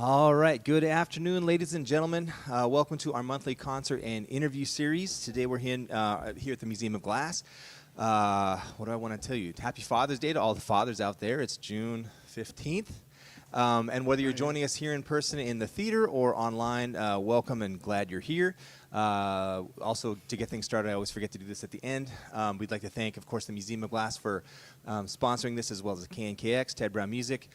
All right, good afternoon, ladies and gentlemen. Welcome to our monthly concert and interview series. Today we're here at the Museum of Glass. What do I want to tell you? Happy Father's Day to all the fathers out there. It's June 15th. And whether you're joining us here in person in the theater or online, welcome and glad you're here. Also, to get things started, I always forget to do this at the end. We'd like to thank, of course, the Museum of Glass for sponsoring this, as well as KNKX, Ted Brown Music,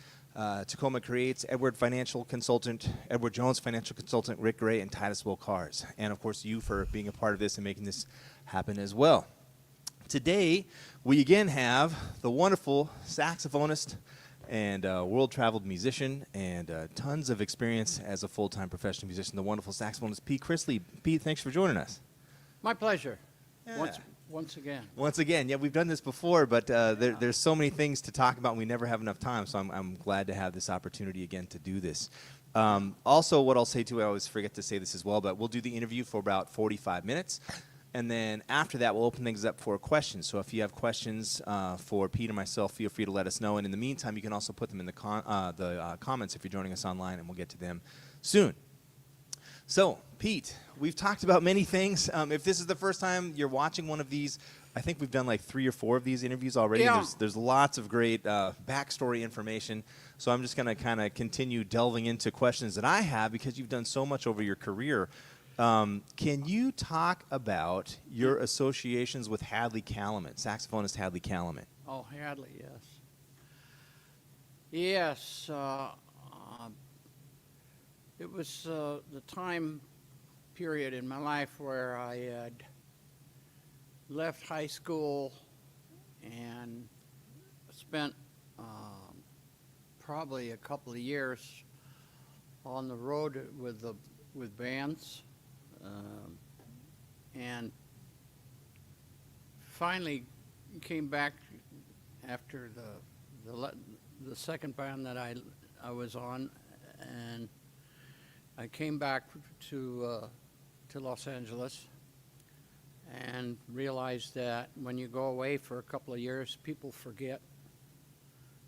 Tacoma Creates, Edward Jones Financial Consultant, Rick Gray, and Titus Will Cars. And, of course, you for being a part of this and making this happen as well. Today, we again have the wonderful saxophonist and world-traveled musician and tons of experience as a full-time professional musician, the wonderful saxophonist Pete Christlieb. Pete, thanks for joining us. My pleasure. Yeah. Once again. Once again, yeah, we've done this before, but there's so many things to talk about, and we never have enough time, so I'm glad to have this opportunity again to do this. Also, what I'll say, too, I always forget to say this as well, but we'll do the interview for about 45 minutes. And then after that, we'll open things up for questions. So if you have questions for Pete or myself, feel free to let us know. And in the meantime, you can also put them in the comments if you're joining us online, and we'll get to them soon. So, Pete, we've talked about many things. If this is the first time you're watching one of these, I think we've done like 3 or 4 of these interviews already. Yeah. And there's lots of great backstory information. So I'm just going to kind of continue delving into questions that I have because you've done so much over your career. Can you talk about your associations with Hadley Calaman, saxophonist Hadley Calaman? Oh, Hadley, yes. Yes, it was the time period in my life where I had left high school and spent probably a couple of years on the road with bands. And finally came back after the second band that I was on, and I came back to Los Angeles and realized that when you go away for a couple of years, people forget.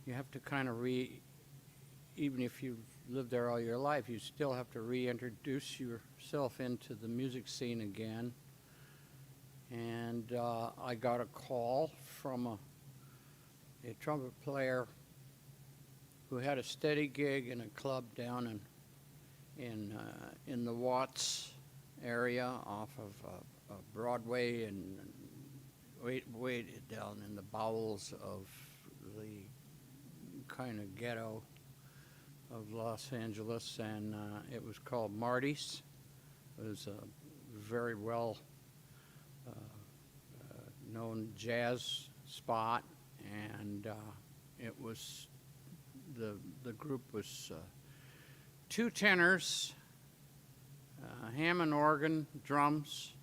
You have to kind of even if you lived there all your life, you still have to reintroduce yourself into the music scene again. And I got a call from a trumpet player who had a steady gig in a club down in the Watts area off of Broadway and way down in the bowels of the kind of ghetto of Los Angeles, and it was called Marty's. It was a very well known jazz spot, and it was the group was 2 tenors, Hammond organ, drums,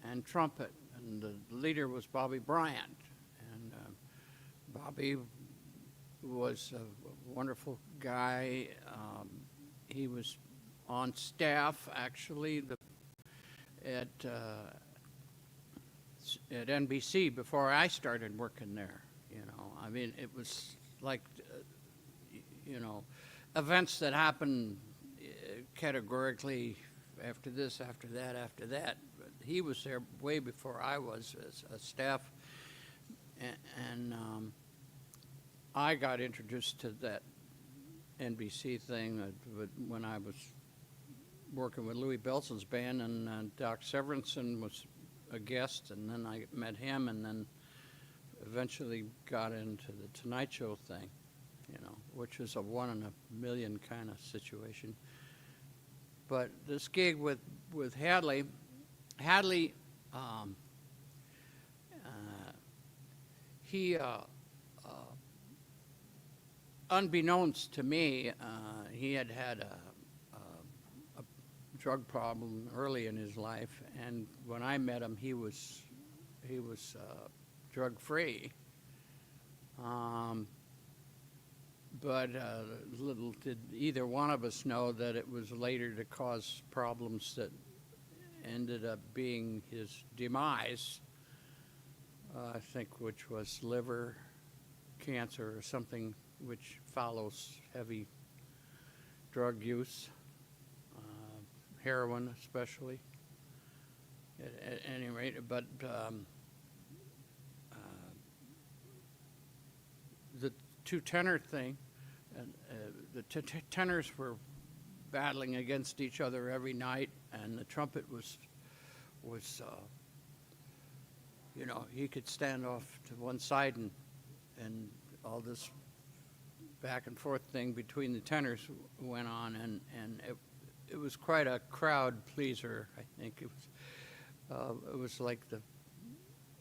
and trumpet, and the leader was Bobby Bryant, and Bobby was a wonderful guy. He was on staff actually at NBC before I started working there. You know, I mean, it was like events that happen categorically after this, after that. But he was there way before I was as a staff, and I got introduced to that NBC thing when I was working with Louis Belson's band, and Doc Severinsen was a guest, and then I met him, and then eventually got into the Tonight Show thing, which is a 1 in a million kind of situation. But this gig with Hadley, he unbeknownst to me, he had a drug problem early in his life, and when I met him, he was drug-free. But little did either one of us know that it was later to cause problems that ended up being his demise, I think, which was liver cancer or something, which follows heavy drug use, heroin especially. At any rate, but the two tenor thing, and the tenors were battling against each other every night, and the trumpet was you know, he could stand off to one side, and all this back and forth thing between the tenors went on, and it was quite a crowd pleaser. I think it was like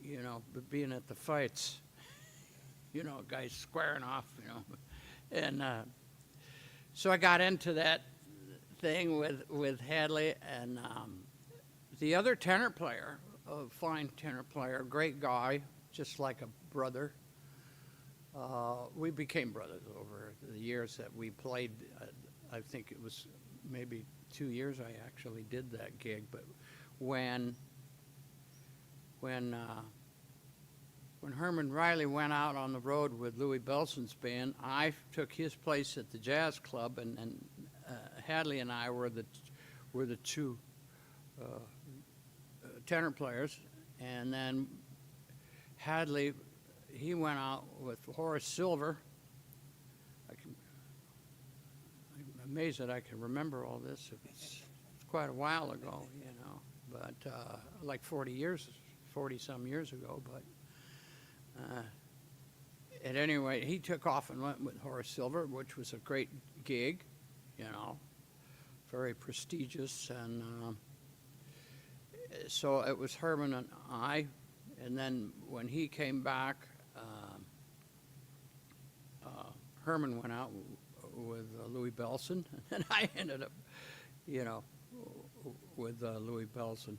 you know, being at the fights, you know, guys squaring off, you know, and so I got into that thing with Hadley, and the other tenor player, a fine tenor player, great guy, just like a brother. We became brothers over the years that we played. I think it was maybe 2 years I actually did that gig, but when Herman Riley went out on the road with Louis Belson's band, I took his place at the jazz club, and Hadley and I were the two tenor players, and then Hadley, he went out with Horace Silver. I'm amazed that I can remember all this. It's quite a while ago, you know, but like 40-some years ago, but at any rate, he took off and went with Horace Silver, which was a great gig, you know, very prestigious, and so it was Herman and I, and then when he came back, Herman went out with Louis Bellson, and I ended up, you know, with Louis Bellson.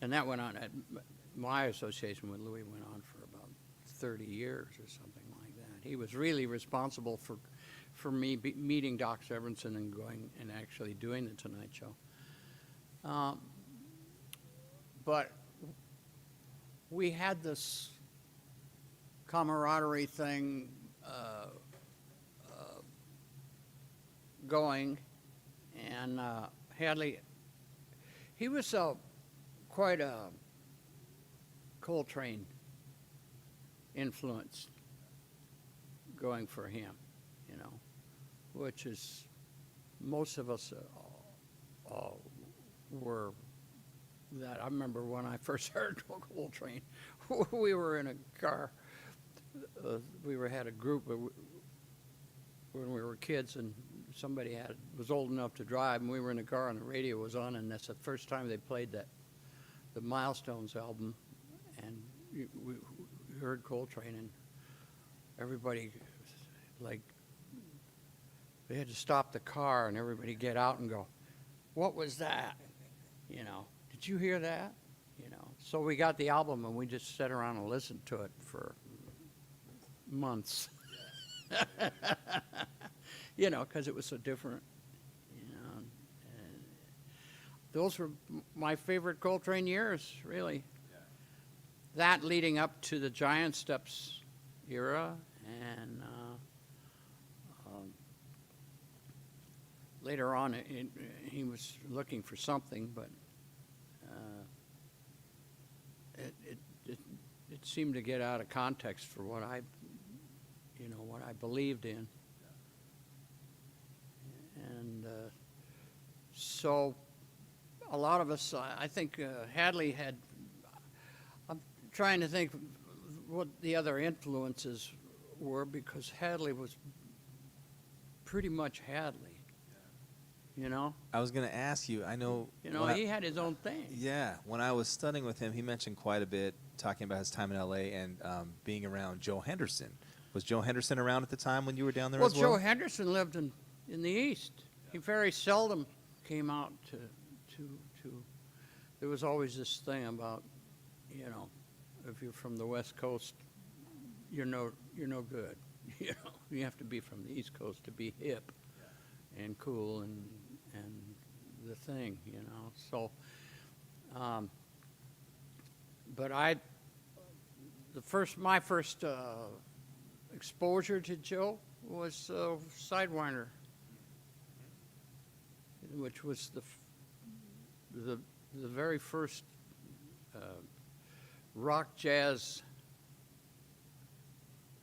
And that went on, my association with Louis went on for about 30 years or something like that. He was really responsible for me meeting Doc Severinsen and going and actually doing the Tonight Show. But we had this camaraderie thing going, and Hadley, he was quite a Coltrane influence going for him, you know, which is most of us were that. I remember when I first heard Coltrane, we were in a car. We had a group when we were kids, and somebody was old enough to drive, and we were in a car, and the radio was on, and that's the first time they played the Milestones album, and we heard Coltrane, and everybody, like, they had to stop the car, and everybody get out and go, "What was that? You know, did you hear that?" You know, so we got the album, and we just sat around and listened to it for months. You know, because it was so different. You know, and those were my favorite Coltrane years, really. Yeah. That leading up to the Giant Steps era, and later on, he was looking for something, but it seemed to get out of context for what I believed in. And so a lot of us, I think Hadley had, I'm trying to think what the other influences were, because Hadley was pretty much Hadley. You know? I was going to ask you, I know... You know, he had his own thing. Yeah. When I was studying with him, he mentioned quite a bit, talking about his time in L.A. and being around Joe Henderson. Was Joe Henderson around at the time when you were down there as well? Well, Joe Henderson lived in the East. He very seldom came out to... There was always this thing about, you know, if you're from the West Coast, you're no good. You know, you have to be from the East Coast to be hip and cool and the thing, you know. So, but my first exposure to Joe was Sidewinder, which was the very first rock jazz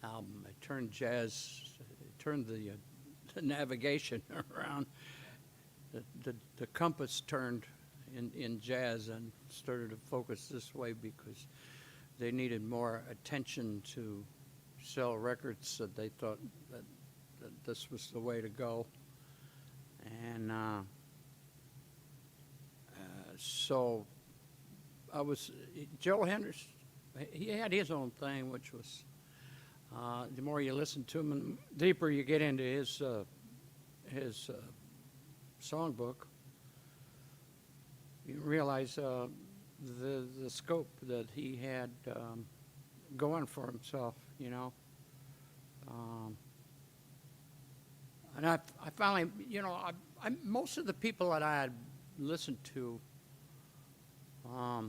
album. It turned the navigation around. The compass turned in jazz and started to focus this way because they needed more attention to sell records, so they thought that this was the way to go. And so Joe Henderson, he had his own thing, which was, the more you listen to him and the deeper you get into his songbook, you realize the scope that he had going for himself, you know. And I finally, you know, most of the people that I had listened to, I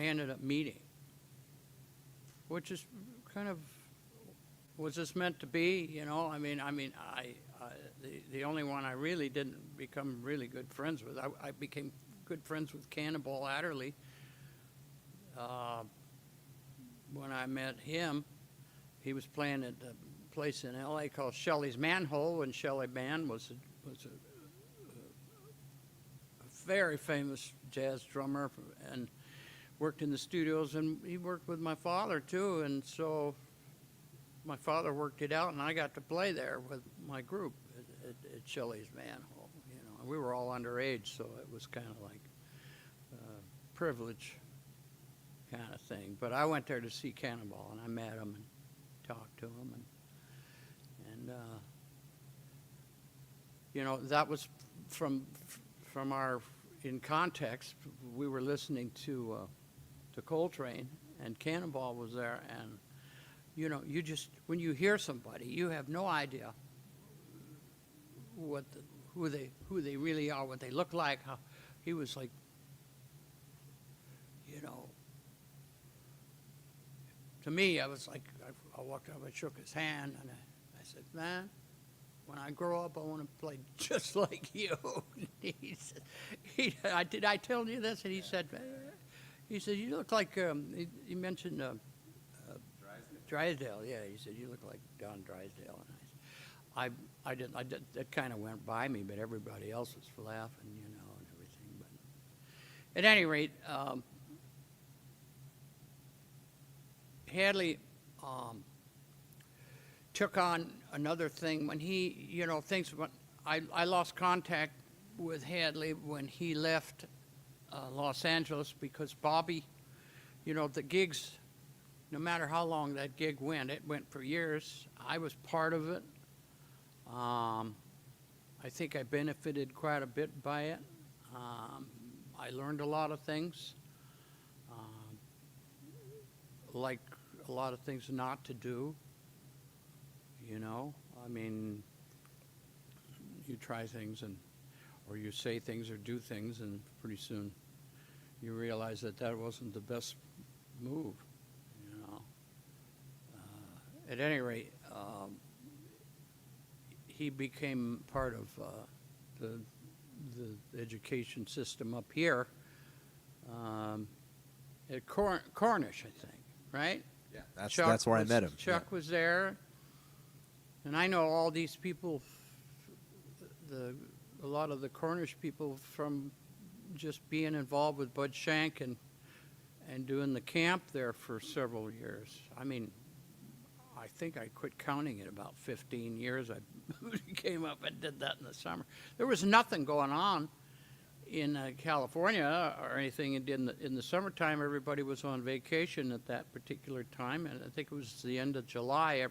ended up meeting, which is kind of, was this meant to be, you know? The only one I really didn't become really good friends with, I became good friends with Cannonball Adderley. When I met him, he was playing at a place in L.A. called Shelley's Manhole, and Shelley Band was a very famous jazz drummer and worked in the studios, and he worked with my father too, and so my father worked it out, and I got to play there with my group at Shelley's Manhole. You know, we were all underage, so it was kind of like privilege kind of thing. But I went there to see Cannonball, and I met him and talked to him, and you know, that was from our, in context, we were listening to Coltrane, and Cannonball was there, and you know, you just, when you hear somebody, you have no idea who they really are, what they look like. How he was like, you know, to me, I was like, I walked up, I shook his hand, and I said, man, when I grow up, I want to play just like you. He said, did I tell you this? And he said, you look like, he mentioned Drysdale. Yeah, he said, you look like Don Drysdale. And I didn't, that kind of went by me, but everybody else was laughing, you know, and everything. But at any rate, Hadley took on another thing when he, you know, I lost contact with Hadley when he left Los Angeles, because Bobby, you know, the gigs, no matter how long that gig went, it went for years. I was part of it. I think I benefited quite a bit by it. I learned a lot of things, like a lot of things not to do. You know, I mean, you try things or you say things or do things, and pretty soon you realize that wasn't the best move, you know. At any rate, he became part of the education system up here at Cornish, I think, right? Yeah, that's where I met him. Chuck was there. And I know all these people, a lot of the Cornish people, from just being involved with Bud Shank and doing the camp there for several years. I mean, I think I quit counting at about 15 years. I came up and did that in the summer. There was nothing going on in California or anything. In the summertime, everybody was on vacation at that particular time, and I think it was the end of July.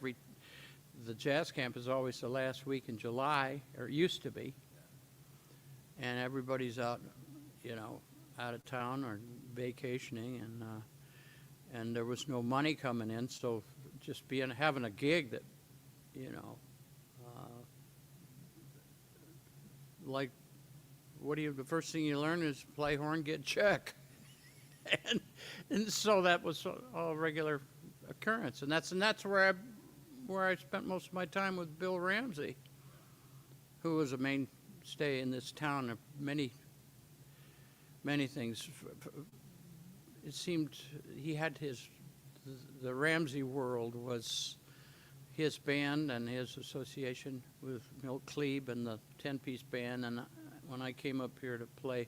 The jazz camp is always the last week in July, or it used to be, and everybody's out, you know, out of town or vacationing, and there was no money coming in, so just having a gig that, you know, like, the first thing you learn is play horn, get check, and so that was a regular occurrence, and that's where where I spent most of my time with Bill Ramsey, who was a mainstay in this town of many things. It seemed he had the Ramsey World was his band and his association with Milt Kleeb and the 10-piece band. And when I came up here to play,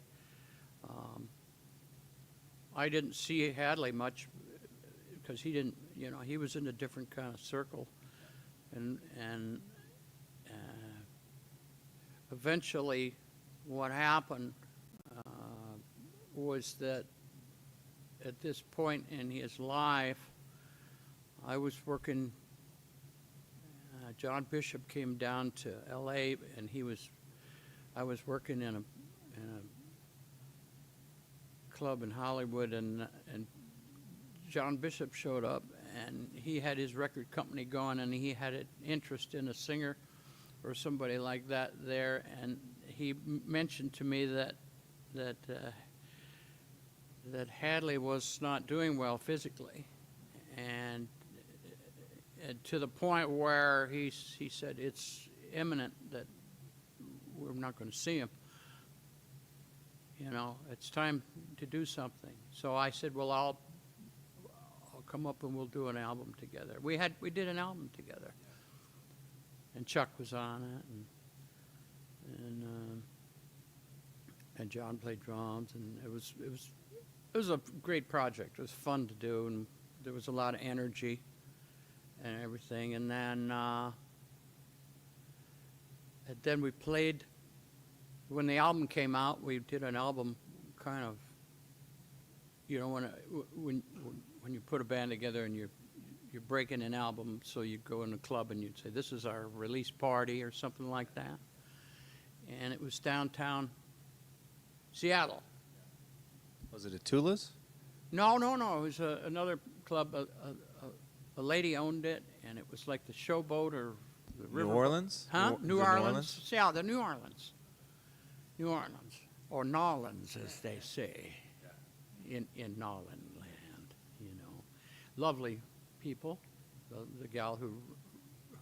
I didn't see Hadley much because he didn't, he was in a different kind of circle. And eventually what happened was that at this point in his life, I was working, John Bishop came down to L.A. and I was working in a club in Hollywood, and John Bishop showed up, and he had his record company going, and he had an interest in a singer or somebody like that there, and he mentioned to me that Hadley was not doing well physically, and to the point where he said it's imminent that we're not going to see him. It's time to do something. So I said, well, I'll come up and we'll do an album together. We did an album together, and Chuck was on it, and John played drums, and it was a great project. It was fun to do, and there was a lot of energy and everything. And then we played. When the album came out, we did an album kind of, when you put a band together and you're breaking an album, so you go in a club and you'd say, this is our release party or something like that. And it was downtown Seattle. Was it at Tula's? No. It was another club. A lady owned it, and it was like the Showboat or the River. New Orleans? Huh? New Orleans? Yeah, the New Orleans. New Orleans, or Nolans, as they say, in Nolan land, Lovely people, the gal who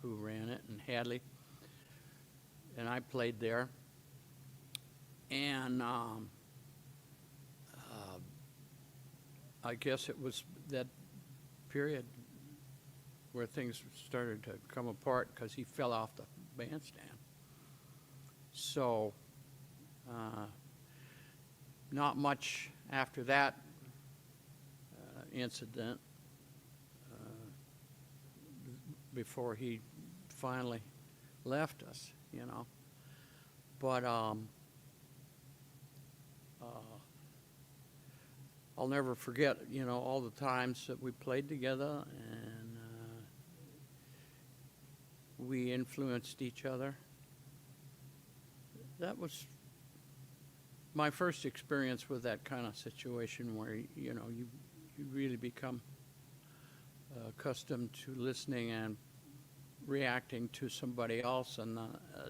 ran it, and Hadley, and I played there. And I guess it was that period where things started to come apart because he fell off the bandstand. So not much after that incident before he finally left us, But I'll never forget, all the times that we played together, and we influenced each other. That was my first experience with that kind of situation where, you really become accustomed to listening and reacting to somebody else. And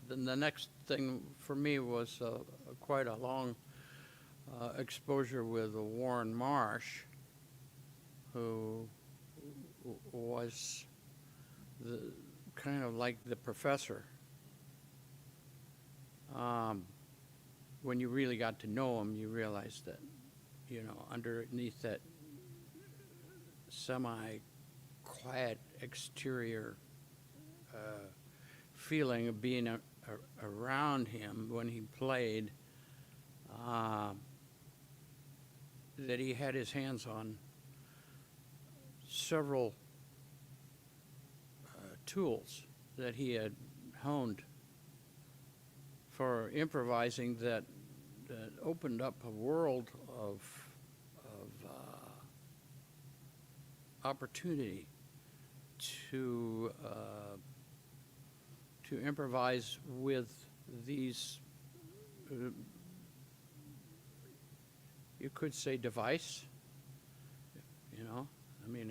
then the next thing for me was quite a long exposure with Warren Marsh, who was kind of like the professor. When you really got to know him, you realized that, underneath that semi-quiet exterior feeling of being around him when he played, that he had his hands on several tools that he had honed for improvising that opened up a world of opportunity to improvise with these, you could say, device.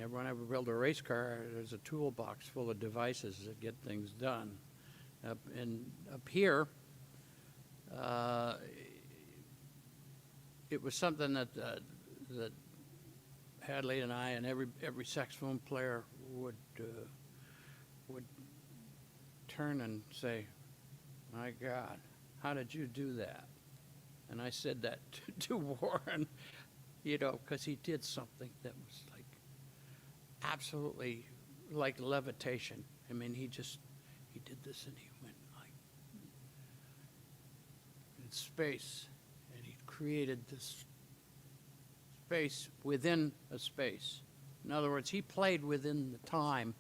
Everyone ever built a race car, there's a toolbox full of devices that get things done. And up here, it was something that Hadley and I and every saxophone player would would turn and say, "My God, how did you do that?" And I said that to Warren, because he did something that was like absolutely like levitation. I mean, he did this and he went like in space, and he created this space within a space. In other words, he played within the time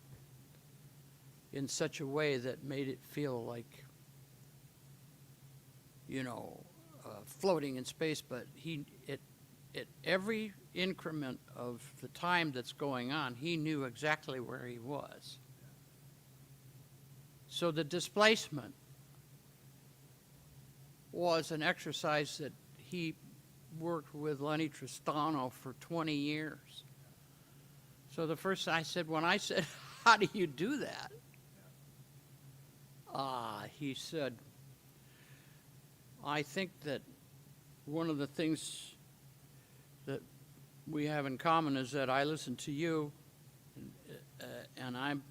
in such a way that made it feel like, floating in space, but at every increment of the time that's going on, he knew exactly where he was. So the displacement was an exercise that he worked with Lenny Tristano for 20 years. So the first I said, when I said, "How do you do that?" He said, "I think that one of the things that we have in common is that I listen to you, and I'm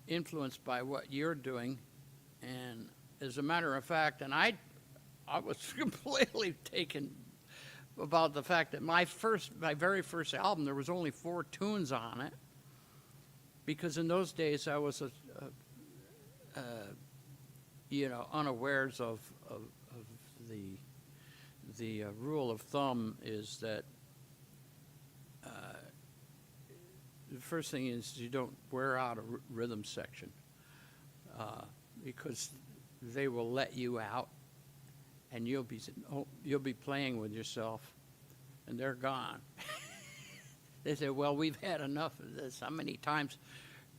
influenced by what you're doing. And as a matter of fact," and I was completely taken about the fact that my very first album, there was only 4 tunes on it, because in those days I was unawares of the rule of thumb is that the first thing is you don't wear out a rhythm section, because they will let you out, and you'll be playing with yourself, and they're gone. They say, "Well, we've had enough of this. How many times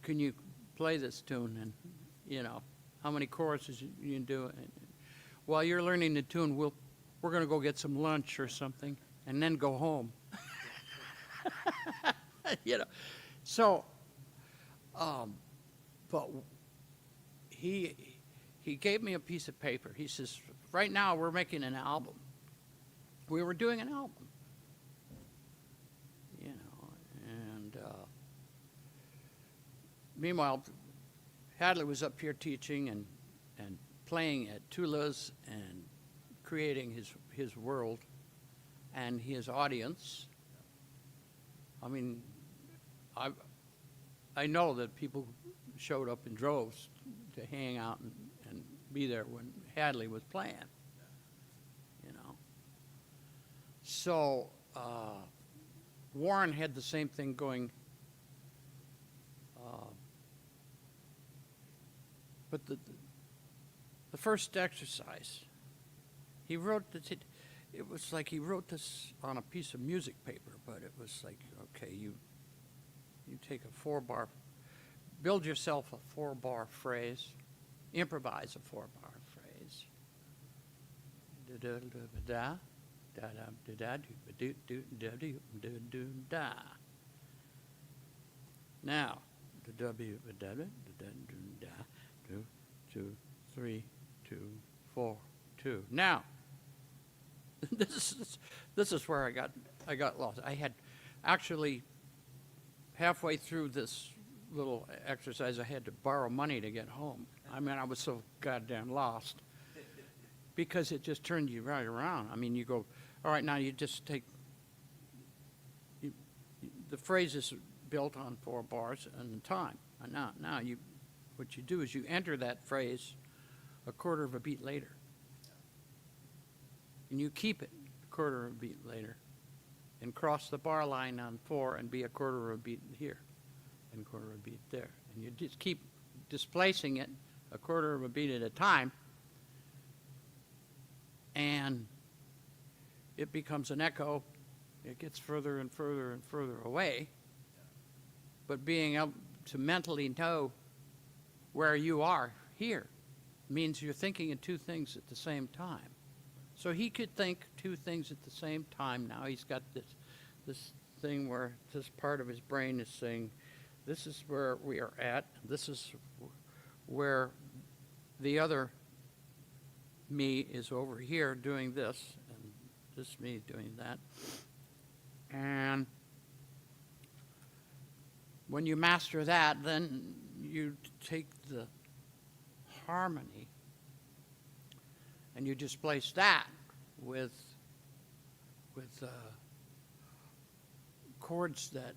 can you play this tune? And how many choruses you can do?" And while you're learning the tune, we're going to go get some lunch or something, and then go home. So, but he gave me a piece of paper. He says, "Right now we're making an album." We were doing an album, and meanwhile, Hadley was up here teaching and playing at Tula's and creating his world and his audience. I mean, I know that people showed up in droves to hang out and be there when Hadley was playing, So Warren had the same thing going, but the first exercise, he wrote this. It was like he wrote this on a piece of music paper, but it was like, okay, you take a 4-bar, build yourself a 4-bar phrase, improvise a 4-bar phrase. Da-da-da-da-da, da-da-da-da-da-da-da-da. Now, the W-da-da-da-da-da, 2, 2, 3, 2, 4, 2. Now, this is where I got lost. I had actually halfway through this little exercise, I had to borrow money to get home. I mean, I was so goddamn lost because it just turned you right around. I mean, you go, all right, now you just take the phrase is built on 4 bars and the time. And now what you do is you enter that phrase a quarter of a beat later. And you keep it a quarter of a beat later and cross the bar line on 4 and be a quarter of a beat here and a quarter of a beat there. And you just keep displacing it a quarter of a beat at a time, and it becomes an echo. It gets further and further and further away. But being able to mentally know where you are here means you're thinking of 2 things at the same time. So he could think 2 things at the same time now. He's got this thing where this part of his brain is saying, this is where we are at. This is where the other me is over here doing this, and this me doing that. And when you master that, then you take the harmony and you displace that with chords that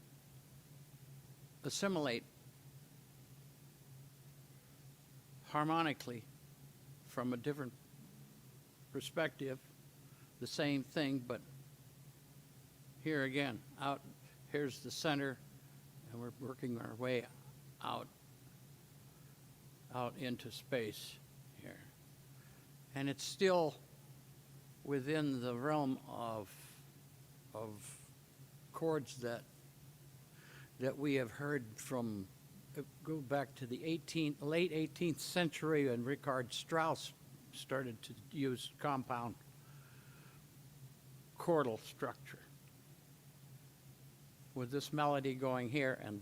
assimilate harmonically from a different perspective, the same thing, but here again, here's the center, and we're working our way out into space here. And it's still within the realm of chords that we have heard from, go back to the late 18th century, and Richard Strauss started to use compound chordal structure with this melody going here and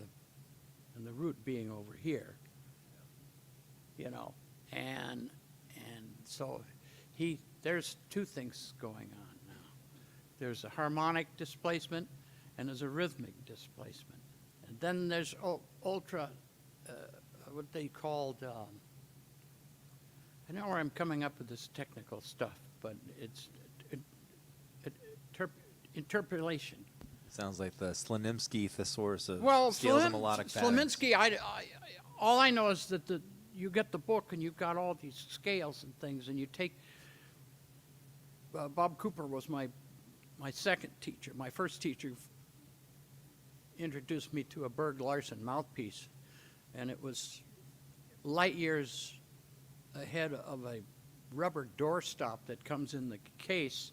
the root being over here, you know, and so there's two things going on now. There's a harmonic displacement and there's a rhythmic displacement, and then there's ultra what they called I know where I'm coming up with this technical stuff, but it's interpolation. Sounds like the Slonimsky thesaurus of Well, scales and melodic patterns. Slonimsky, all I know is that you get the book and you've got all these scales and things, and you take. Bob Cooper was my second teacher. My first teacher introduced me to a Berg Larsen mouthpiece, and it was light years ahead of a rubber doorstop that comes in the case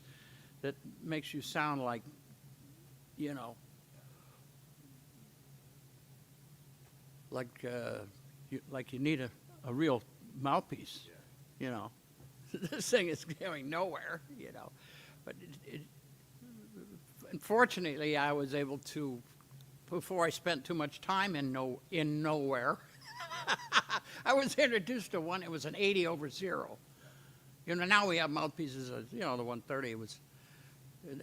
that makes you sound like, you know, like you need a real mouthpiece, you know. This thing is going nowhere, you know. But unfortunately, I was able to, before I spent too much time in nowhere, I was introduced to one. It was an 80 over 0. You know, now we have mouthpieces, you know, the 130 was,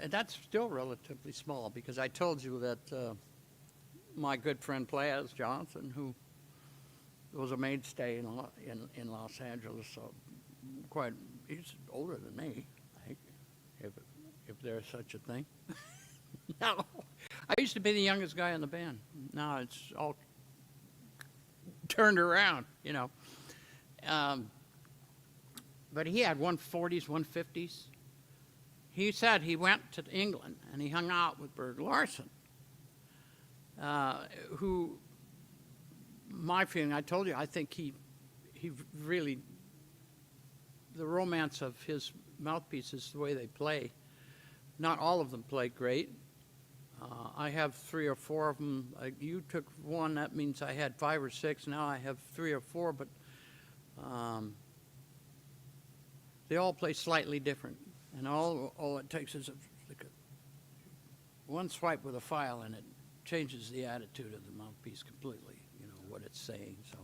and that's still relatively small, because I told you that my good friend Plas Johnson, who was a mainstay in Los Angeles, so he's older than me, I think, if there's such a thing. No, I used to be the youngest guy in the band. Now it's all turned around, you know. But he had 140s, 150s. He said he went to England and he hung out with Berg Larsen, who, my feeling, I told you, I think he really, the romance of his mouthpieces, the way they play, not all of them play great. I have 3 or 4 of them. You took one, that means I had 5 or 6. Now I have 3 or 4, but they all play slightly different. And all it takes is one swipe with a file, and it changes the attitude of the mouthpiece completely, you know, what it's saying. So,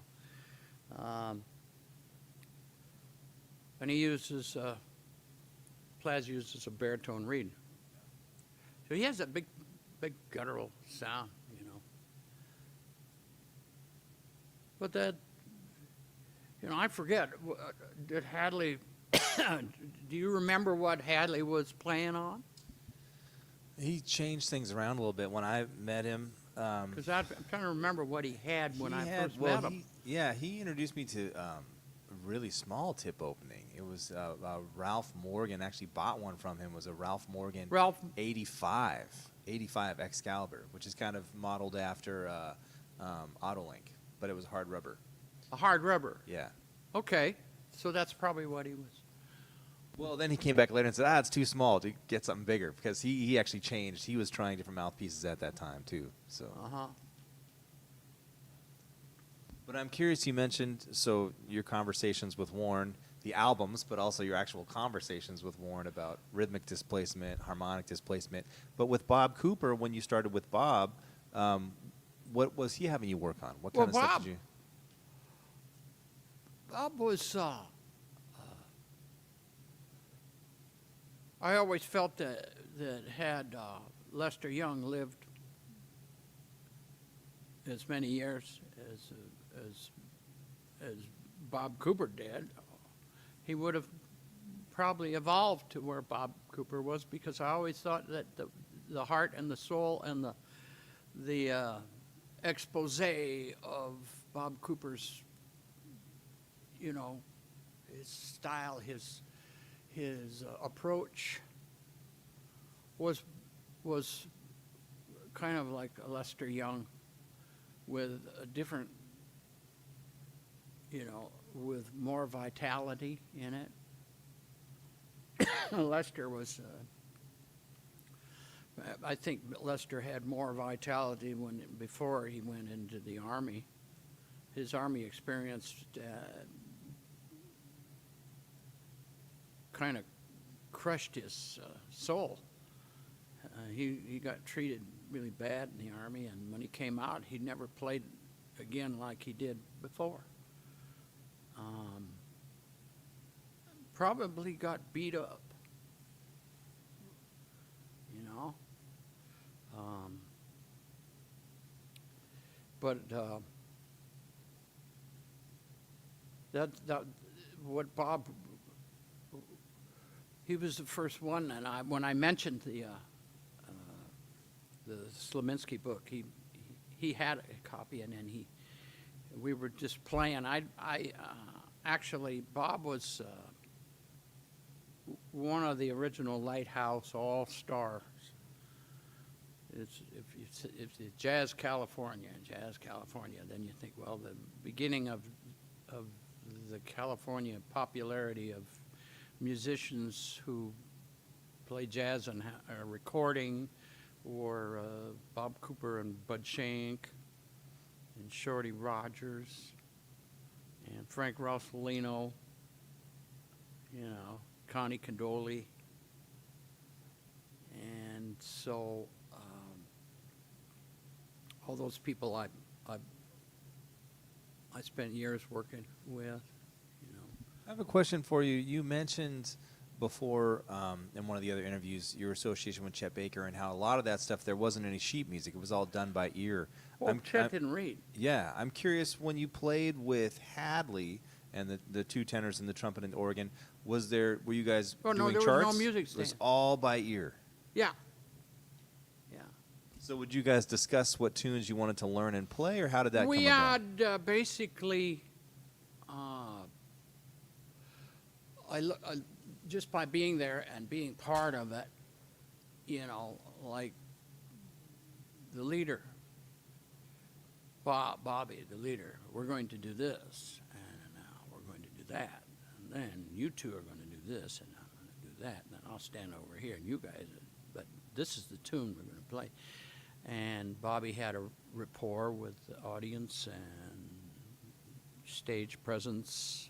and he uses, Plas uses a baritone reed. So he has that big guttural sound, you know. But that, you know, I forget, did Hadley, do you remember what Hadley was playing on? He changed things around a little bit when I met him. Because I'm trying to remember what he had when I first met him. He introduced me to a really small tip opening. It was Ralph Morgan. Actually bought one from him. It was a Ralph Morgan 85 Excalibur, which is kind of modeled after Autolink, but it was hard rubber. A hard rubber? Yeah. Okay, so that's probably what he was. Well, then he came back later and said, it's too small to get something bigger, because he actually changed. He was trying different mouthpieces at that time, too. So. But I'm curious, you mentioned, so your conversations with Warren, the albums, but also your actual conversations with Warren about rhythmic displacement, harmonic displacement. But with Bob Cooper, when you started with Bob, what was he having you work on? What kind of stuff did you? Bob was, I always felt that had Lester Young lived as many years as Bob Cooper did, he would have probably evolved to where Bob Cooper was, because I always thought that the heart and the soul and the expose of Bob Cooper's, you know, his style, his approach was kind of like a Lester Young with a different, you know, with more vitality in it. Lester was, I think Lester had more vitality before he went into the Army. His Army experience kind of crushed his soul. He got treated really bad in the Army, and when he came out, he never played again like he did before. Probably got beat up, you know. But that what Bob, he was the first one, and when I mentioned the Slaminski book, he had a copy, and then we were just playing. Actually, Bob was one of the original Lighthouse all-stars. If it's Jazz California, then you think, well, the beginning of the California popularity of musicians who play jazz and are recording, or Bob Cooper and Bud Shank and Shorty Rogers and Frank Rosolino, you know, Connie Condoli. And so all those people I spent years working with, you know. I have a question for you. You mentioned before in one of the other interviews your association with Chet Baker, and how a lot of that stuff, there wasn't any sheet music. It was all done by ear. Well, Chet didn't read. Yeah. I'm curious, when you played with Hadley and the two tenors and the trumpet and the organ, were you guys doing no, there charts? was no music stand. It was all by ear. Yeah. So would you guys discuss what tunes you wanted to learn and play, or how did that come about? We had basically, just by being there and being part of it, you know, like the leader, Bobby, the leader, we're going to do this, and we're going to do that, and then you two are going to do this, and I'm going to do that, and then I'll stand over here, and you guys, but this is the tune we're going to play. And Bobby had a rapport with the audience and stage presence,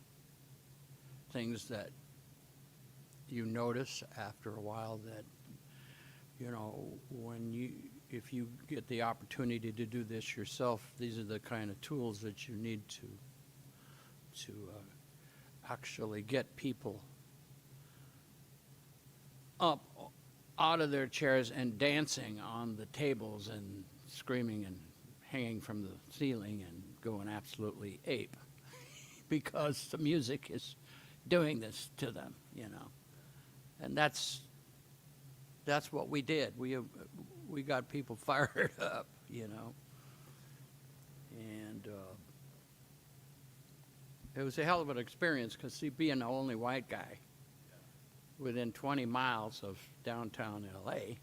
things that you notice after a while that, you know, if you get the opportunity to do this yourself, these are the kind of tools that you need to actually get people up out of their chairs and dancing on the tables and screaming and hanging from the ceiling and going absolutely ape because the music is doing this to them, you know. And that's what we did. We got people fired up, you know. And it was a hell of an experience, because being the only white guy within 20 miles of downtown L.A.,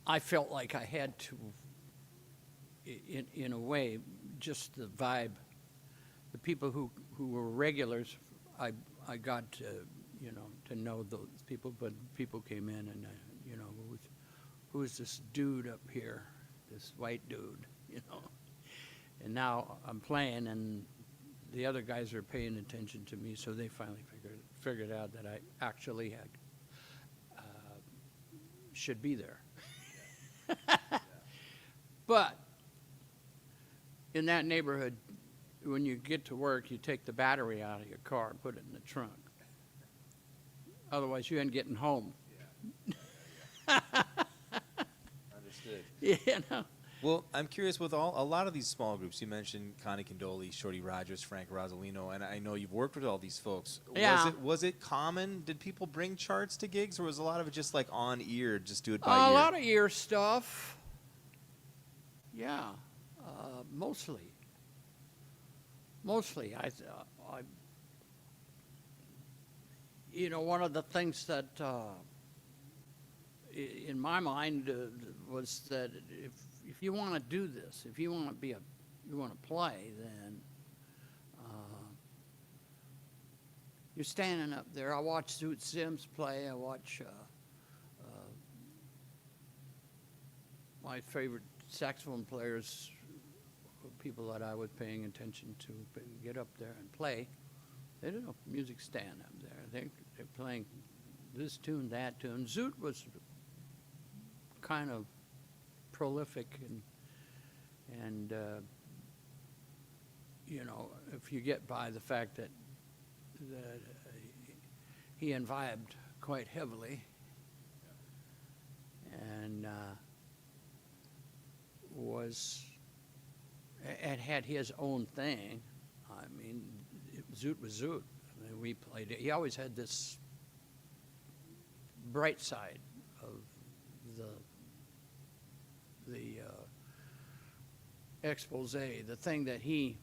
I felt like I had to, in a way, just the vibe. The people who were regulars, I got to, you know, to know those people, but people came in and, you know, who's this dude up here, this white dude, you know. And now I'm playing, and the other guys are paying attention to me, so they finally figured out that I actually had, should be there. But in that neighborhood, when you get to work, you take the battery out of your car and put it in the trunk. Otherwise, you ain't getting home. Understood. You know, Well, I'm curious with a lot of these small groups. You mentioned Connie Condoli, Shorty Rogers, Frank Rosalino, and I know you've worked with all these folks. Yeah. Was it common? Did people bring charts to gigs, or was a lot of it just like on ear, just do it A by ear? lot of ear stuff. Yeah, mostly. Mostly, one of the things that, in my mind, was that if you want to do this, if you want to you want to play, then you're standing up there. I watch Zoot Sims play. I watch my favorite saxophone players, people that I was paying attention to, get up there and play. They didn't have music stand up there. They're playing this tune, that tune. Zoot was kind of prolific, and if you get by the fact that he imbibed quite heavily, and had his own thing. I mean, Zoot was Zoot. I mean, we played it. He always had this bright side of the expose. The thing that he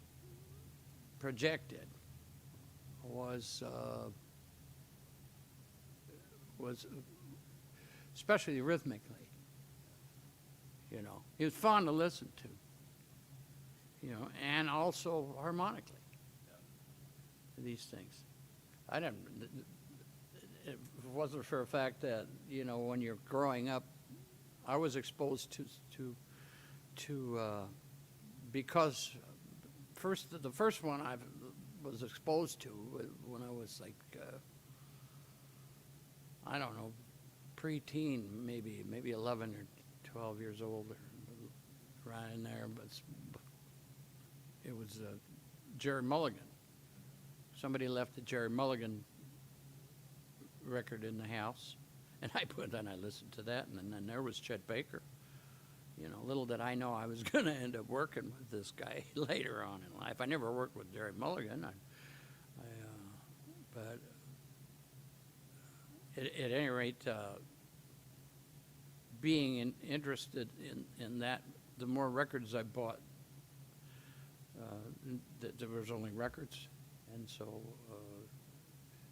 projected was especially rhythmically. He was fun to listen to. And also harmonically. These things. It wasn't for a fact that, when you're growing up, I was exposed to because the first one I was exposed to when I was like, I don't know, preteen, maybe 11 or 12 years old, or right in there, but it was Jerry Mulligan. Somebody left the Jerry Mulligan record in the house, and I listened to that, and then there was Chet Baker. Little did I know I was going to end up working with this guy later on in life. I never worked with Jerry Mulligan, but at any rate, being interested in that, the more records I bought, there was only records, and so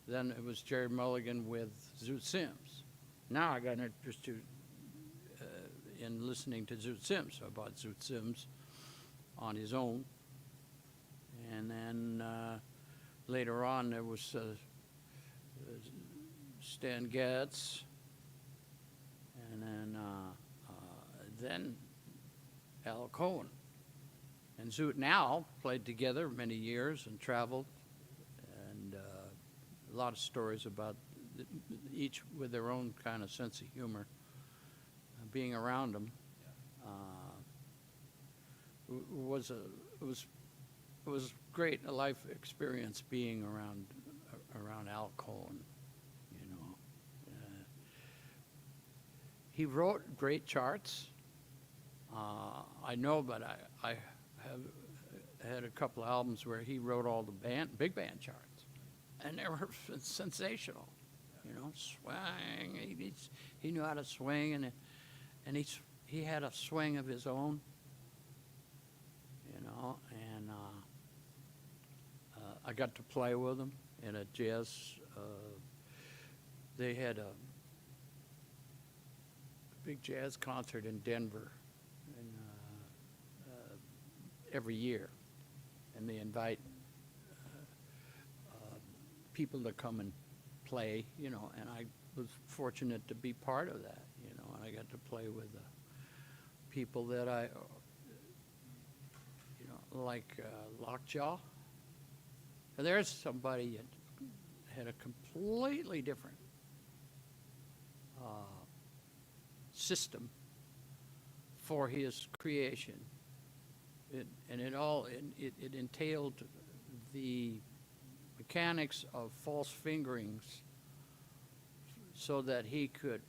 then it was Jerry Mulligan with Zoot Sims. Now I got interested in listening to Zoot Sims, so I bought Zoot Sims on his own, and then later on there was Stan Getz, and then Al Cohen. And Zoot and Al played together many years and traveled, and a lot of stories about each with their own kind of sense of humor. Being around them was great, a life experience being around Al Cohen. He wrote great charts. I know, but I have had a couple of albums where he wrote all the big band charts, and they were sensational. Swing. He knew how to swing, and he had a swing of his own. And I got to play with him in a jazz. They had a big jazz concert in Denver, every year, and they invite people to come and play, and I was fortunate to be part of that, and I got to play with people that I, like Lockjaw. And there's somebody that had a completely different system for his creation. It entailed the mechanics of false fingerings so that he could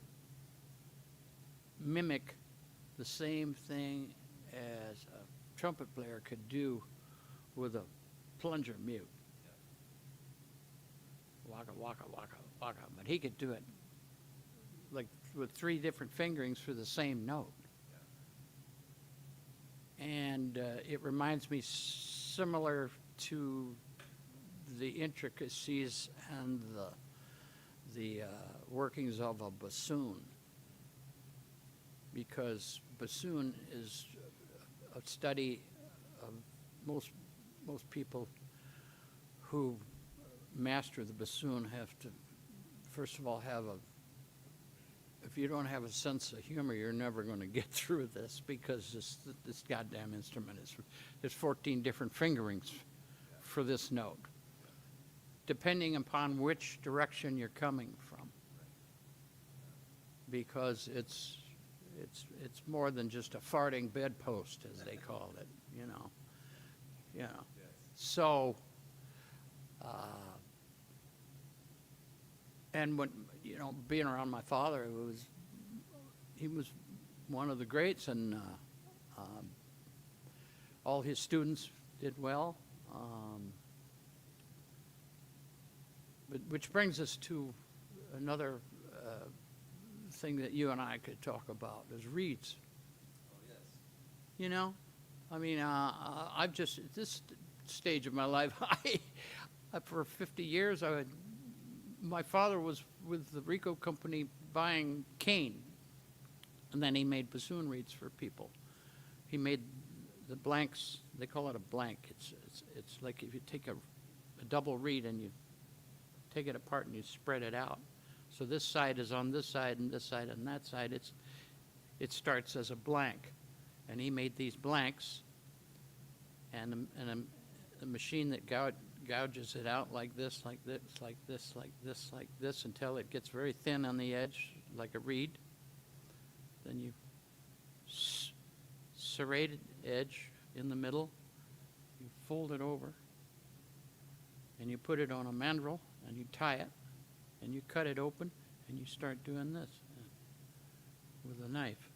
mimic the same thing as a trumpet player could do with a plunger mute. Waka, waka, waka, waka. But he could do it like with 3 different fingerings for the same note. And it reminds me similar to the intricacies and the workings of a bassoon, because bassoon is a study of most people who master the bassoon have to, first of all, if you don't have a sense of humor, you're never going to get through this, because this goddamn instrument there's 14 different fingerings for this note, depending upon which direction you're coming from, because it's more than just a farting bedpost, as they called it, you know. So, and when, being around my father, he was one of the greats, and all his students did well. But which brings us to another thing that you and I could talk about, is reeds. Oh, yes. I mean, I've just, at this stage of my life, for 50 years, my father was with the Rico Company buying cane, and then he made bassoon reeds for people. He made the blanks. They call it a blank. It's like if you take a double reed and you take it apart and you spread it out. So this side is on this side, and this side on that side. It starts as a blank, and he made these blanks, and a machine that gouges it out like this, like this, like this, like this, like this, until it gets very thin on the edge, like a reed. Then you serrated edge in the middle. You fold it over, and you put it on a mandrel, and you tie it, and you cut it open, and you start doing this with a knife,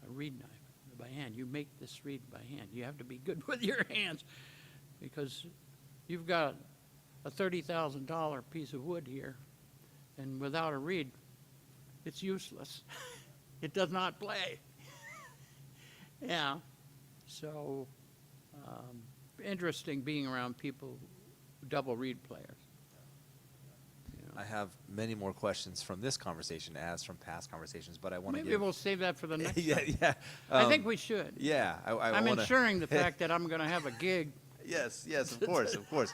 a reed knife, by hand. You make this reed by hand. You have to be good with your hands, because you've got a $30,000 piece of wood here, and without a reed, it's useless. It does not play. Yeah. So, interesting being around people, double reed players. I have many more questions from this conversation as from past conversations, but I want to Maybe we'll save that for the next yeah, time. yeah. I think we should. Yeah. I'm ensuring the fact that I'm going to have a gig. Yes, of course, of course.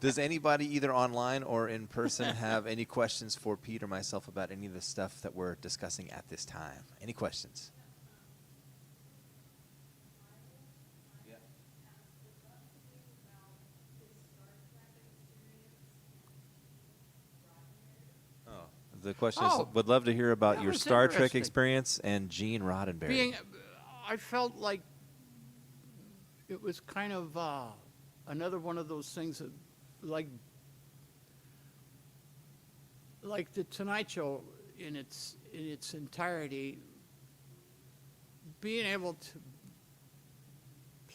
Does anybody, either online or in person, have any questions for Pete or myself about any of the stuff that we're discussing at this time? Any questions? Yeah. Oh, the question is, would love to hear about that your was Star Trek interesting. experience and Gene Roddenberry. I felt like it was kind of another one of those things that, like the Tonight Show in its entirety, being able to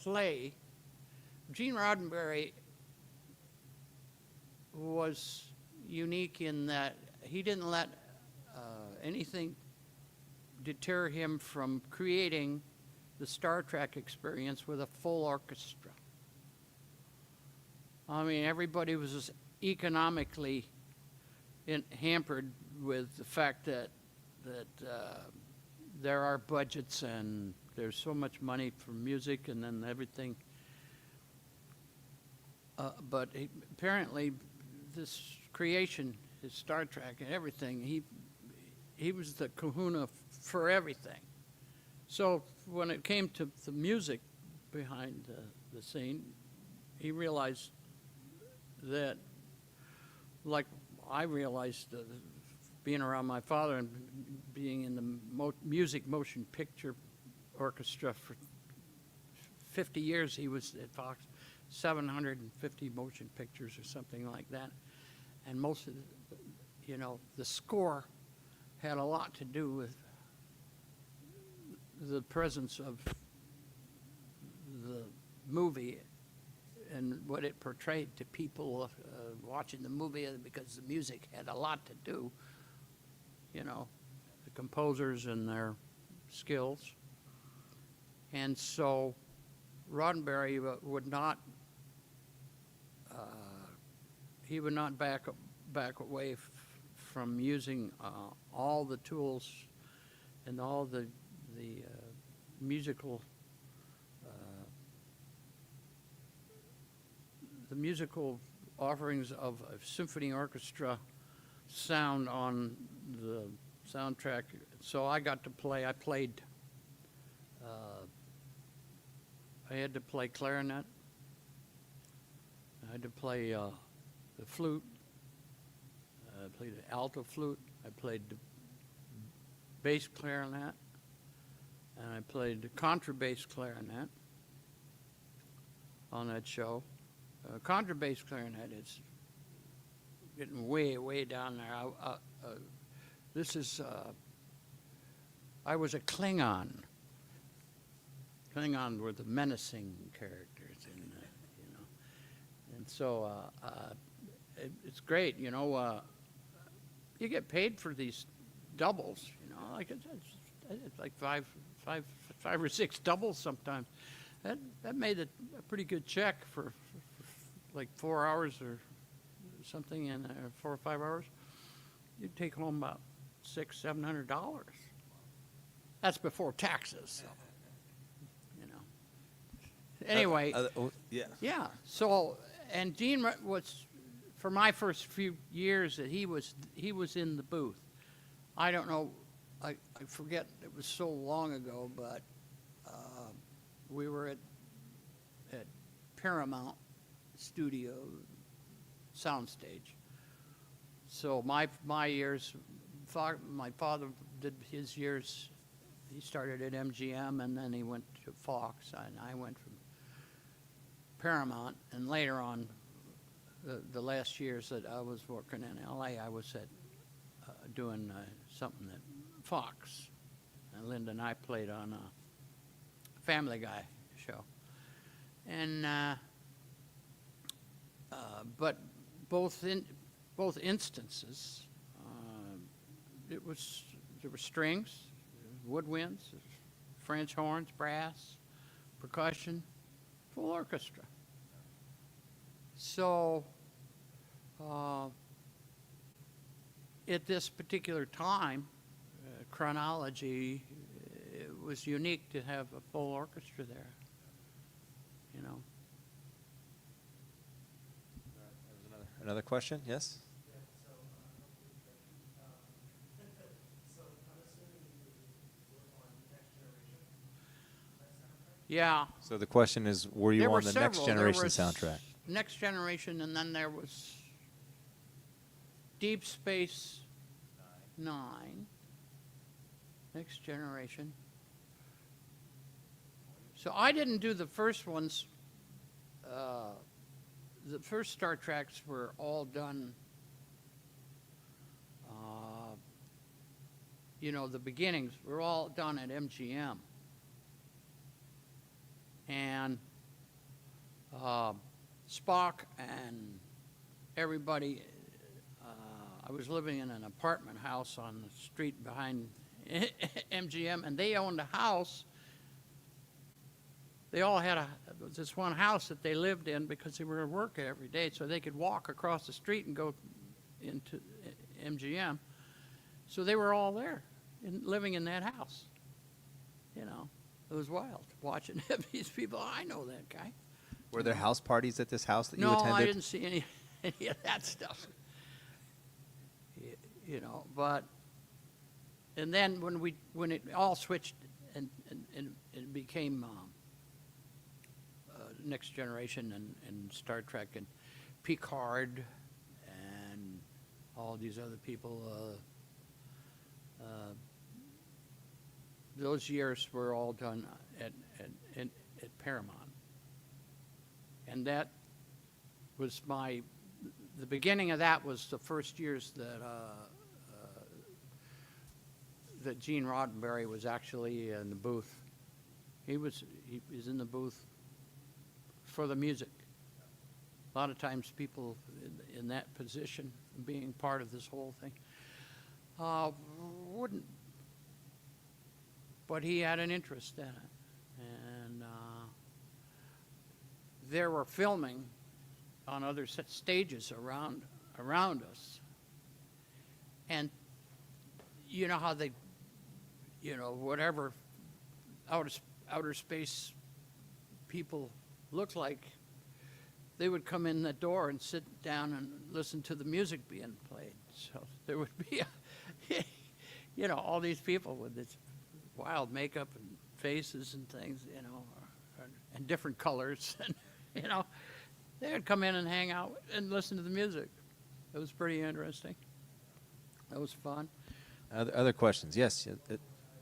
play. Gene Roddenberry was unique in that he didn't let anything deter him from creating the Star Trek experience with a full orchestra. I mean, everybody was just economically hampered with the fact that there are budgets and there's so much money for music and then everything. But apparently, this creation, his Star Trek and everything, he was the kahuna for everything. So when it came to the music behind the scene, he realized that, like I realized being around my father and being in the music motion picture orchestra for 50 years, he was at Fox, 750 motion pictures or something like that. And most of the score had a lot to do with the presence of the movie and what it portrayed to people watching the movie, because the music had a lot to do, you know, the composers and their skills. And so Roddenberry would not back away from using all the tools and all the musical offerings of a symphony orchestra sound on the soundtrack. So I got to play. I had to play clarinet. I had to play the flute. I played the alto flute. I played the bass clarinet. And I played the contrabass clarinet on that show. Contrabass clarinet is getting way, way down there. I was a Klingon. Klingon were the menacing characters, and so it's great, you get paid for these doubles, like it's like five or six doubles sometimes. That made a pretty good check for like 4 hours or something, and 4 or 5 hours. You'd take home about $600-700. That's before taxes. So. Anyway, yeah. So, and Gene was, for my first few years that he was in the booth. I don't know, I forget, it was so long ago, but we were at Paramount Studio soundstage. So my years, my father did his years. He started at MGM and then he went to Fox, and I went from Paramount, and later on, the last years that I was working in LA, I was doing something at Fox. And Linda and I played on a Family Guy show. And but both instances, there were strings, woodwinds, French horns, brass, percussion, full orchestra. So, at this particular time, chronology, it was unique to have a full orchestra there, Another question? Yes? Yeah. So the question is, were you on the Next Generation soundtrack? Next Generation, and then there was Deep Space Nine. Next Generation. So I didn't do the first ones. The first Star Treks were all done, the beginnings were all done at MGM. And Spock and everybody, I was living in an apartment house on the street behind MGM, and they owned a house. They all had this one house that they lived in because they were at work every day, so they could walk across the street and go into MGM. So they were all there, living in that house. It was wild watching these people. I know that guy. Were there house parties at this house that you attended? No, I didn't see any of that stuff. But and then when it all switched and it became Next Generation and Star Trek and Picard and all these other people, those years were all done at Paramount. And that was the beginning of that was the first years that Gene Roddenberry was actually in the booth. He was in the booth for the music. A lot of times people in that position, being part of this whole thing, wouldn't. But he had an interest in it. And there were filming on other stages around us. And you know how they, whatever outer space people look like, they would come in the door and sit down and listen to the music being played. So there would be, all these people with this wild makeup and faces and things, and different colors, and they would come in and hang out and listen to the music. It was pretty interesting. It was fun. Other questions? Yes.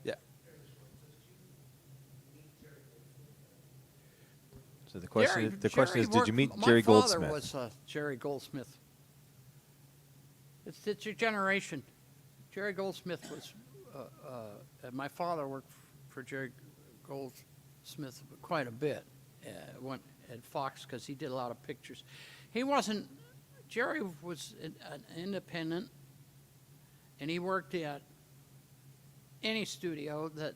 Yeah. So the question is, did you meet Jerry Goldsmith? My father was Jerry Goldsmith. It's your generation. Jerry Goldsmith was. My father worked for Jerry Goldsmith quite a bit. Went at Fox because he did a lot of pictures. Jerry was an independent, and he worked at any studio that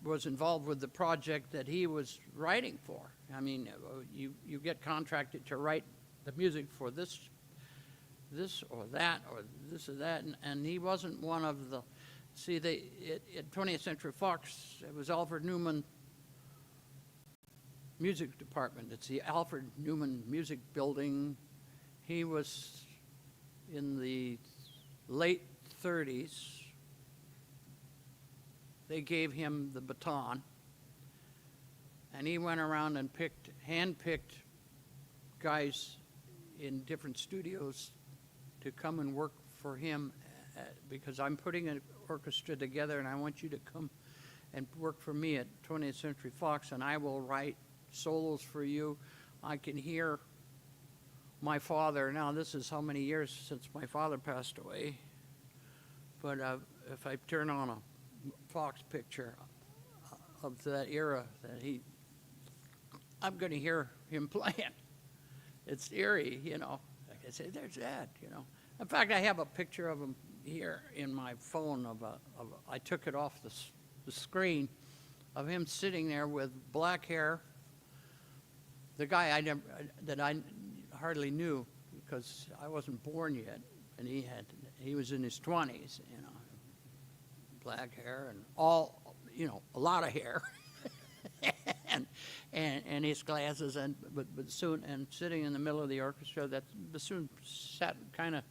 was involved with the project that he was writing for. I mean, you get contracted to write the music for this or that or this or that, and he wasn't one of the. See, at 20th Century Fox, it was Alfred Newman Music Department. It's the Alfred Newman Music Building. He was in the late 30s. They gave him the baton, and he went around and handpicked guys in different studios to come and work for him, because I'm putting an orchestra together, and I want you to come and work for me at 20th Century Fox, and I will write solos for you. I can hear my father. Now, this is how many years since my father passed away, but if I turn on a Fox picture of that era, I'm going to hear him playing. It's eerie, Like I say, there's that, In fact, I have a picture of him here in my phone. I took it off the screen of him sitting there with black hair. The guy that I hardly knew because I wasn't born yet, and he was in his 20s, black hair and all, a lot of hair, and his glasses, but soon, and sitting in the middle of the orchestra, that bassoon sat kind of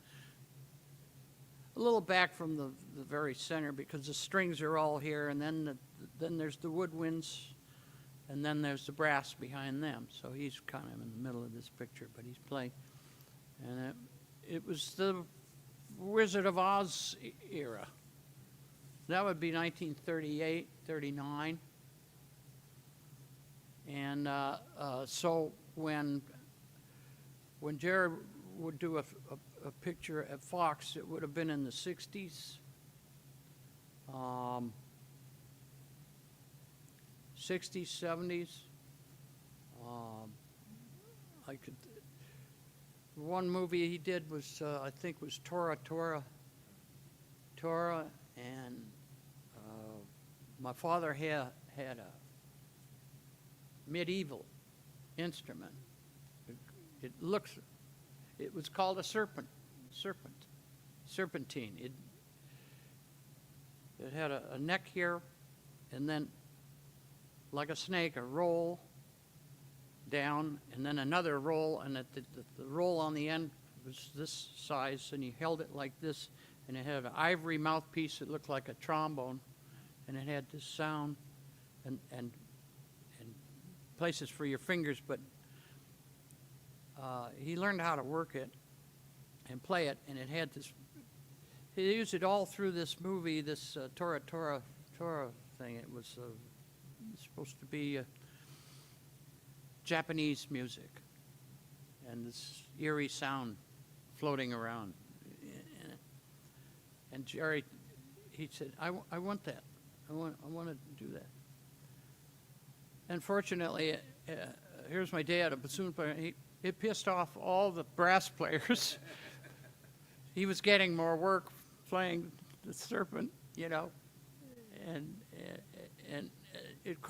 a little back from the very center because the strings are all here, and then there's the woodwinds, and then there's the brass behind them. So he's kind of in the middle of this picture, but he's playing, and it was the Wizard of Oz era. That would be 1938, 39. And so when Jerry would do a picture at Fox, it would have been in the 60s. 60s, 70s. One movie he did was, I think, was Tora, and my father had a medieval instrument. It was called a serpentine. It had a neck here, and then, like a snake, a roll down, and then another roll, and the roll on the end was this size, and you held it like this, and it had an ivory mouthpiece that looked like a trombone, and it had this sound and places for your fingers, but he learned how to work it and play it, and it had this. He used it all through this movie, this Tora thing. It was supposed to be Japanese music, and this eerie sound floating around. And Jerry, he said, I want that. I want to do that. Unfortunately, here's my dad, a bassoon player. It pissed off all the brass players. He was getting more work playing the serpent, you know, and it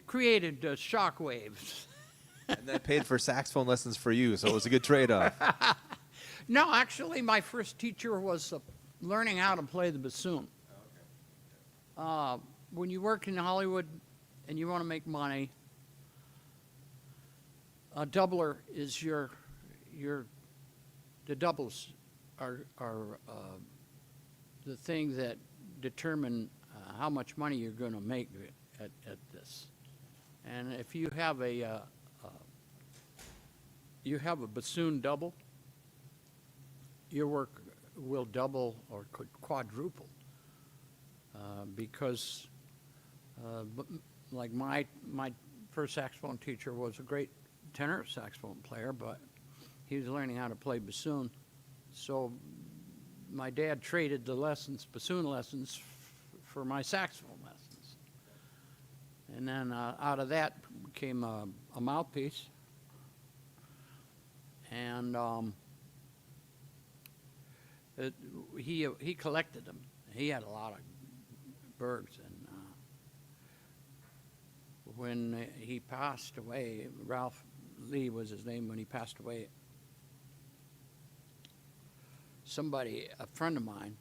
created shock waves. And that paid for saxophone lessons for you, so it was a good trade-off. No, actually, my first teacher was learning how to play the bassoon. When you work in Hollywood and you want to make money, a doubler is the doubles are the thing that determine how much money you're going to make at this. And if you have a bassoon double, your work will double or quadruple because like my first saxophone teacher was a great tenor saxophone player, but he was learning how to play bassoon. So my dad traded the bassoon lessons for my saxophone lessons. And then out of that came a mouthpiece. And he collected them. He had a lot of Bergs. And when he passed away, Ralph Lee was his name when he passed away, a friend of mine,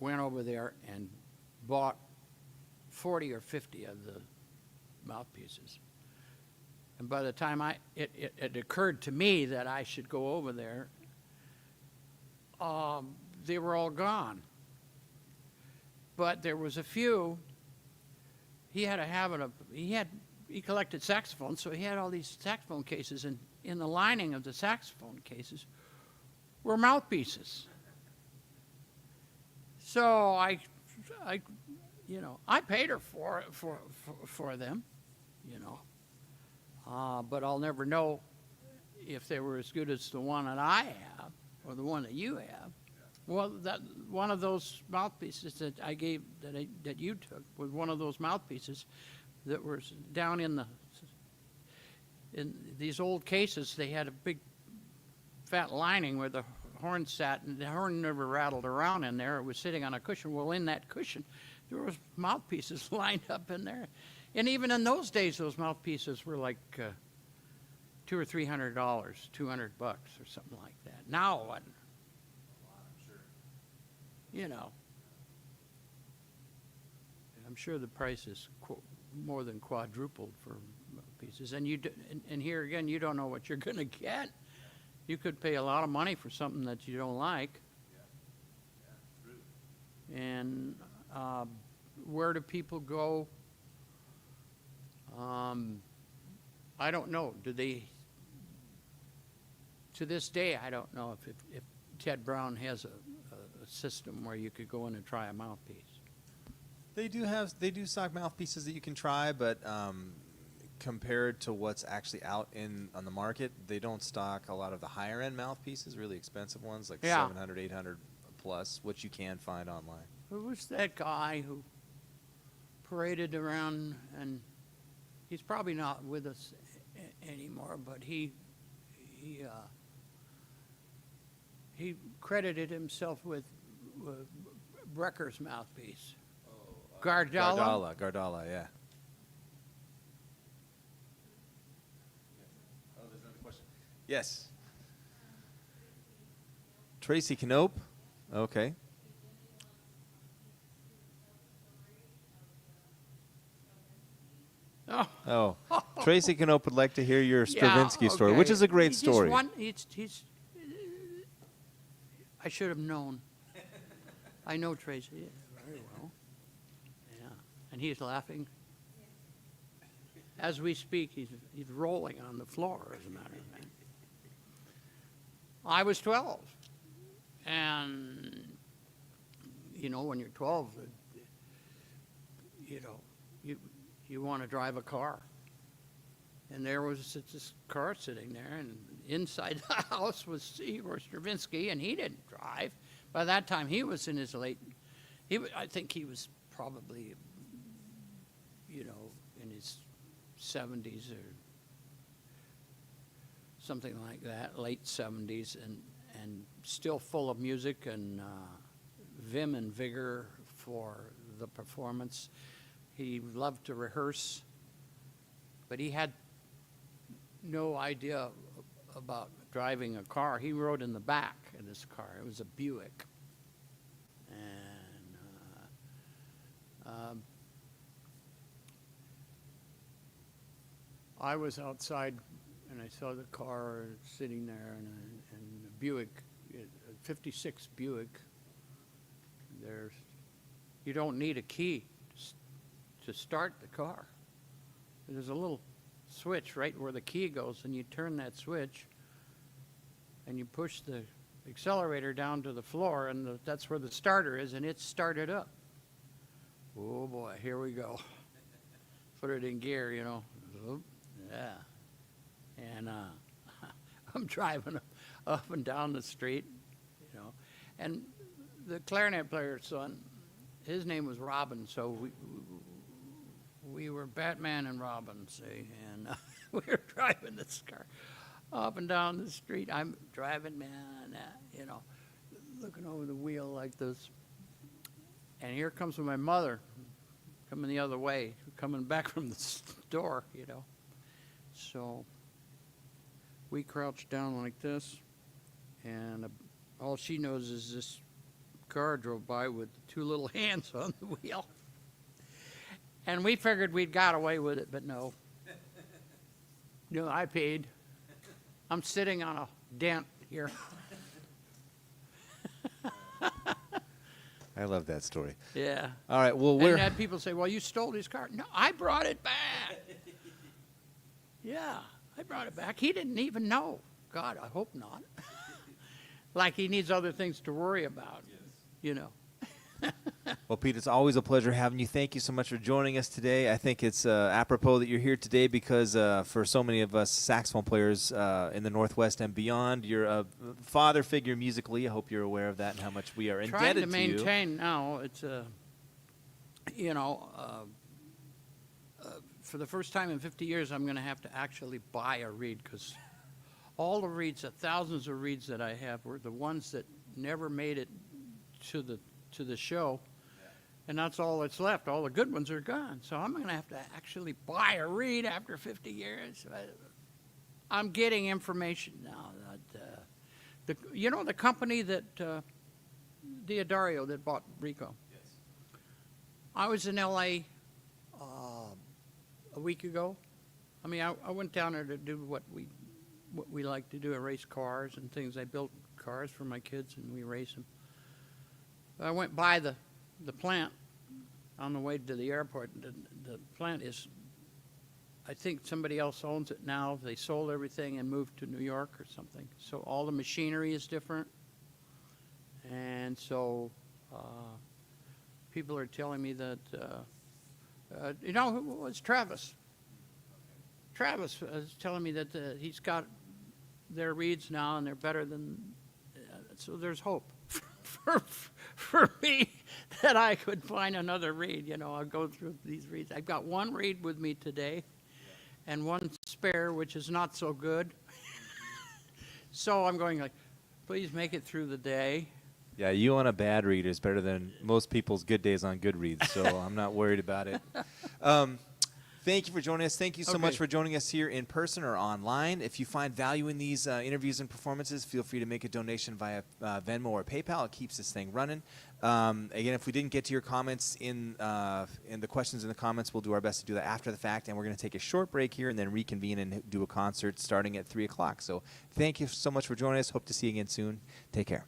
went over there and bought 40 or 50 of the mouthpieces. And by the time it occurred to me that I should go over there, they were all gone. But there was a few. He had a habit of, he collected saxophones, so he had all these saxophone cases, and in the lining of the saxophone cases were mouthpieces. So I paid her for them, you know. But I'll never know if they were as good as the one that I have or the one that you have. Well, that one of those mouthpieces that I gave that you took was one of those mouthpieces that were down in these old cases. They had a big fat lining where the horn sat, and the horn never rattled around in there. It was sitting on a cushion. Well, in that cushion, there was mouthpieces lined up in there. And even in those days, those mouthpieces were like $200 or $300, $200 or something like that. Now what? You know, I'm sure the price is more than quadrupled for pieces. And and here again, you don't know what you're going to get. You could pay a lot of money for something that you don't like. Yeah. And where do people go? I don't know. Do they? To this day, I don't know if Ted Brown has a system where you could go in and try a mouthpiece. They do stock mouthpieces that you can try, but compared to what's actually out on the market, they don't stock a lot of the higher end mouthpieces, really expensive ones like 700, 800 plus, which you can find online. Who was that guy who paraded around, and he's probably not with us anymore, but he credited himself with Brecker's mouthpiece. Gardala, yeah. Oh, there's another question. Yes. Tracy Knope. Okay. Oh. Tracy Knope would like to hear your Stravinsky story, which is a great story. I should have known. I know Tracy very well. Yeah, and he's laughing. As we speak, he's rolling on the floor, as a matter of fact. I was 12, and you know, when you're 12, you know, you want to drive a car. And there was this car sitting there, and inside the house was Igor Stravinsky, and he didn't drive. By that time, he was in his I think he was probably, you know, in his 70s or something like that, late 70s, and still full of music and vim and vigor for the performance. He loved to rehearse, but he had no idea about driving a car. He rode in the back of this car. It was a Buick. And I was outside and I saw the car sitting there, and the Buick, a 56 Buick. You don't need a key to start the car. There's a little switch right where the key goes, and you turn that switch and you push the accelerator down to the floor, and that's where the starter is, and it's started up. Oh boy, here we go. Put it in gear, you know. Oop, yeah. And I'm driving up and down the street, you know. And the clarinet player's son, his name was Robin, so we were Batman and Robin, see, and we were driving this car up and down the street. I'm driving, man, you know, looking over the wheel like this. And here comes my mother coming the other way, coming back from the store, you know. So we crouched down like this, and all she knows is this car drove by with two little hands on the wheel. And we figured we'd got away with it, but no. No, I paid. I'm sitting on a dent here. I love that story. Yeah. All right, well, And had people say, well, you stole his car. No, I brought it back. Yeah, I brought it back. He didn't even know. God, I hope not. Like he needs other things to worry about, you know. Well, Pete, it's always a pleasure having you. Thank you so much for joining us today. I think it's apropos that you're here today because for so many of us saxophone players in the Northwest and beyond, you're a father figure musically. I hope you're aware of that and how much we are indebted to you. Trying to maintain now, it's you know, for the first time in 50 years, I'm going to have to actually buy a reed because all the reeds, the thousands of reeds that I have, were the ones that never made it to the show, and that's all that's left. All the good ones are gone. So I'm going to have to actually buy a reed after 50 years. I'm getting information now that you know the company that Diodario that bought Rico. Yes. I was in L.A. A week ago. I mean, I went down there to do what we like to do, race cars and things. I built cars for my kids and we race them. I went by the plant on the way to the airport. The plant is, I think somebody else owns it now. They sold everything and moved to New York or something. So all the machinery is different. And so people are telling me that, you know, who was Travis? Travis was telling me that he's got their reeds now and they're better than, so there's hope. For me, that I could find another reed. You know, I'll go through these reeds. I've got one reed with me today and one spare, which is not so good. So I'm going like, please make it through the day. Yeah, you on a bad reed is better than most people's good days on good reeds, so I'm not worried about it. Thank you for joining us. Thank you so much for joining us here in person or online. If you find value in these interviews and performances, feel free to make a donation via Venmo or PayPal. It keeps this thing running. Again, if we didn't get to your comments in the questions in the comments, we'll do our best to do that after the fact. And we're going to take a short break here and then reconvene and do a concert starting at 3 o'clock. So thank you so much for joining us. Hope to see you again soon. Take care.